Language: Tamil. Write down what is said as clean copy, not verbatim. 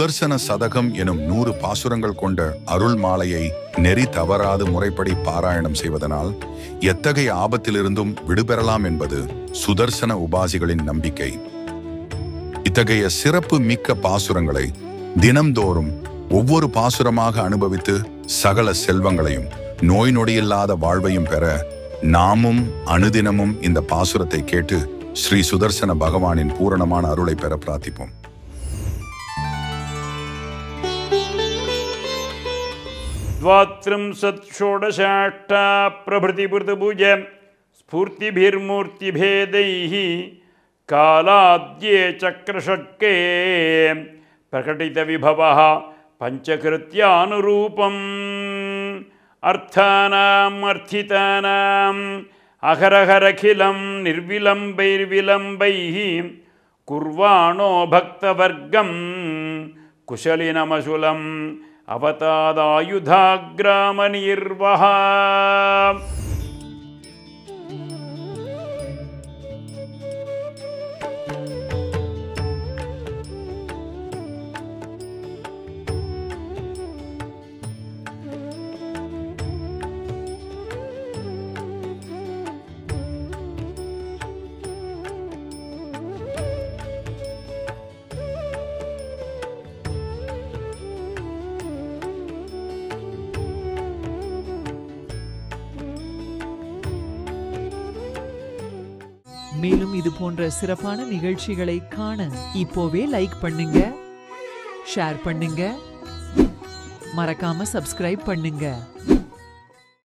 சுதர்சன சதகம் எனும் 100 பாசுரங்கள் கொண்ட அருள் மாலையை நெறி தவறாது முறைப்படி பாராயணம் செய்வதனால் எத்தகைய ஆபத்திலிருந்தும் விடுபெறலாம் என்பது சுதர்சன உபாசிகளின் நம்பிக்கை. இத்தகைய சிறப்பு மிக்க பாசுரங்களை தினம்தோறும் ஒவ்வொரு பாசுரமாக அனுபவித்து சகல செல்வங்களையும் நோய் நொடியில்லாத வாழ்வையும் பெற நாமும் அனுதினமும் இந்த பாசுரத்தை கேட்டு ஸ்ரீ சுதர்சன பகவானின் பூரணமான அருளை பெற பிரார்த்திப்போம். द्वात्रिंशत्षोडशाष्टा प्रभृतिभृतभुज स्फूर्तिभिर्मूर्तिभेदैः कालाद्ये चक्रषट्के प्रकटितविभवः पञ्चकृत्यानुरूपम् अर्थानाम् अर्थितानाम् अहरहरखिलं निर्विलम्बैर्विलम्बैः कुर्वाणो भक्तवर्गं कुशलिनमशुलम् அவதாதாயுதாகிராமநிர்வஹ. மேலும் இது போன்ற சிறப்பான நிகழ்ச்சிகளை காண இப்போவே லைக் பண்ணுங்க, ஷேர் பண்ணுங்க, மறக்காம சப்ஸ்கிரைப் பண்ணுங்க.